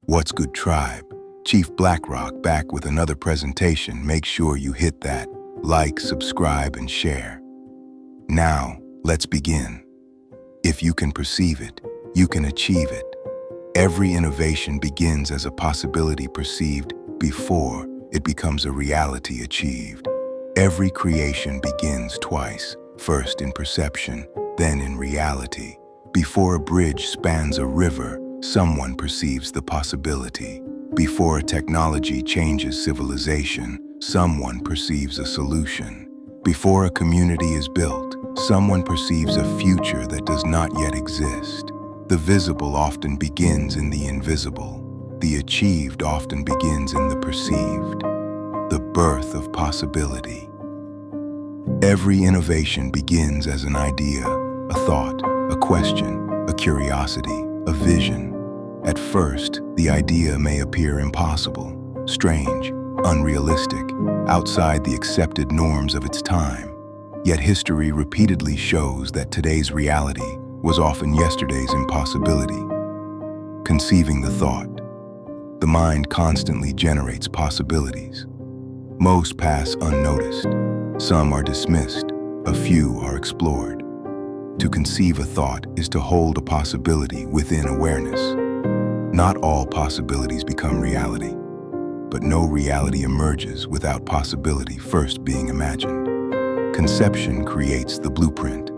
What's good, tribe? Chief Blackrock back with another presentation. Make sure you hit that like, subscribe, and share. Now, let's begin. If you can perceive it, you can achieve it. Every innovation begins as a possibility perceived before it becomes a reality achieved. Every creation begins twice, first in perception, then in reality. Before a bridge spans a river, someone perceives the possibility. Before a technology changes civilization, someone perceives a solution. Before a community is built, someone perceives a future that does not yet exist. The visible often begins in the invisible. The achieved often begins in the perceived. The birth of possibility. Every innovation begins as an idea, a thought, a question, a curiosity, a vision. At first, the idea may appear impossible, strange, unrealistic, outside the accepted norms of its time. Yet history repeatedly shows that today's reality was often yesterday's impossibility. Conceiving the thought. The mind constantly generates possibilities. Most pass unnoticed. Some are dismissed. A few are explored. To conceive a thought is to hold a possibility within awareness. Not all possibilities become reality, but no reality emerges without possibility first being imagined. Conception creates the blueprint.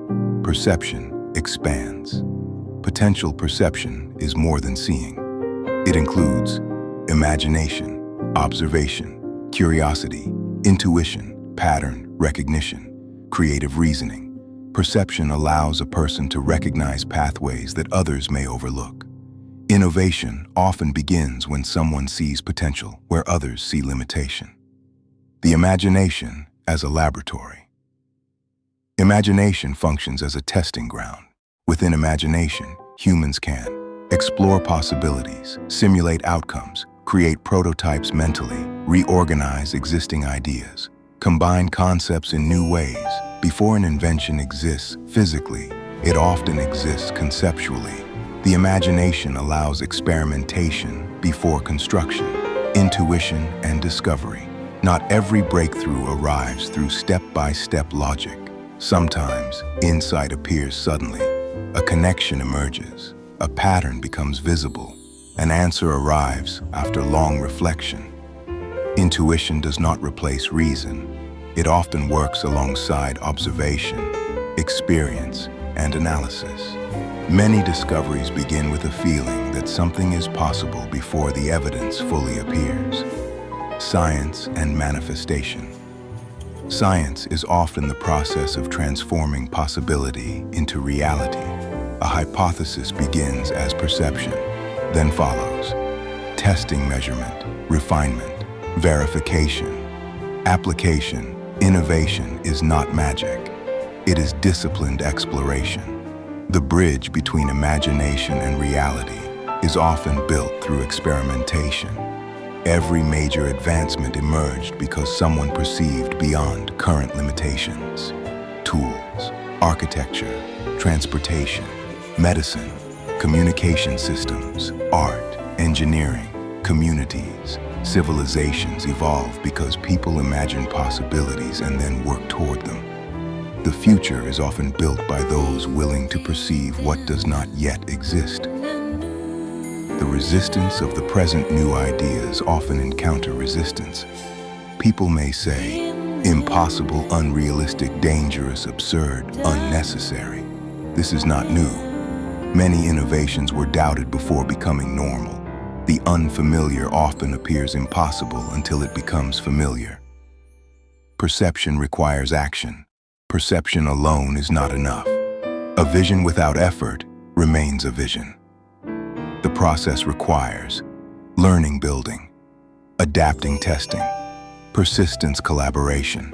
Perception expands. Potential perception is more than seeing. It includes imagination, observation, curiosity, intuition, pattern recognition, creative reasoning. Perception allows a person to recognize pathways that others may overlook. Innovation often begins when someone sees potential where others see limitation. The imagination as a laboratory. Imagination functions as a testing ground. Within imagination, humans can explore possibilities, simulate outcomes, create prototypes mentally, reorganize existing ideas, combine concepts in new ways. Before an invention exists physically, it often exists conceptually. The imagination allows experimentation before construction, intuition, and discovery. Not every breakthrough arrives through step-by-step logic. Sometimes, insight appears suddenly. A connection emerges. A pattern becomes visible. An answer arrives after long reflection. Intuition does not replace reason. It often works alongside observation, experience, and analysis. Many discoveries begin with a feeling that something is possible before the evidence fully appears. Science and manifestation. Science is often the process of transforming possibility into reality. A hypothesis begins as perception, then follows testing, measurement, refinement, verification. Application, innovation is not magic. It is disciplined exploration. The bridge between imagination and reality is often built through experimentation. Every major advancement emerged because someone perceived beyond current limitations. Tools, architecture, transportation, medicine, communication systems, art, engineering, communities, civilizations evolve because people imagine possibilities and then work toward them. The future is often built by those willing to perceive what does not yet exist. The resistance of the present new ideas often encounter resistance. People may say, impossible, unrealistic, dangerous, absurd, unnecessary. This is not new. Many innovations were doubted before becoming normal. The unfamiliar often appears impossible until it becomes familiar. Perception requires action. Perception alone is not enough. A vision without effort remains a vision. The process requires learning, building, adapting, testing, persistence, collaboration.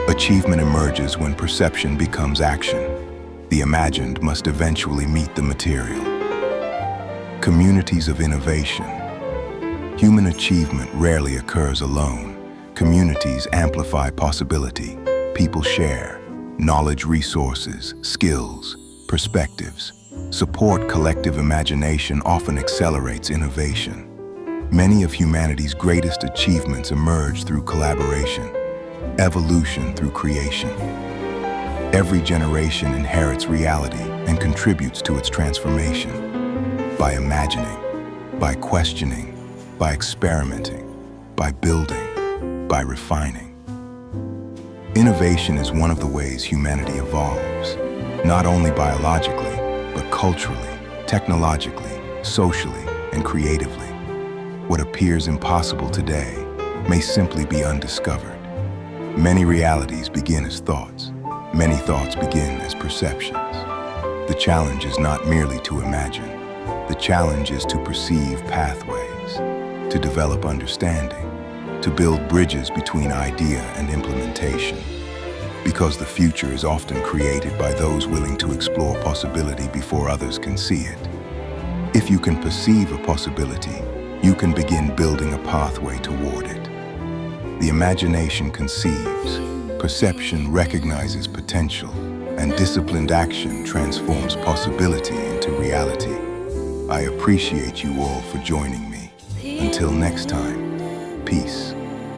Achievement emerges when perception becomes action. The imagined must eventually meet the material. Communities of innovation. Human achievement rarely occurs alone. Communities amplify possibility. People share knowledge, resources, skills, perspectives. Support collective imagination often accelerates innovation. Many of humanity's greatest achievements emerge through collaboration, evolution through creation. Every generation inherits reality and contributes to its transformation. By imagining, by questioning, by experimenting, by building, by refining. Innovation is one of the ways humanity evolves, not only biologically, but culturally, technologically, socially, and creatively. What appears impossible today may simply be undiscovered. Many realities begin as thoughts. Many thoughts begin as perceptions. The challenge is not merely to imagine. The challenge is to perceive pathways, to develop understanding, to build bridges between idea and implementation. Because the future is often created by those willing to explore possibility before others can see it. If you can perceive a possibility, you can begin building a pathway toward it. The imagination conceives, perception recognizes potential, and disciplined action transforms possibility into reality. I appreciate you all for joining me. Until next time, peace.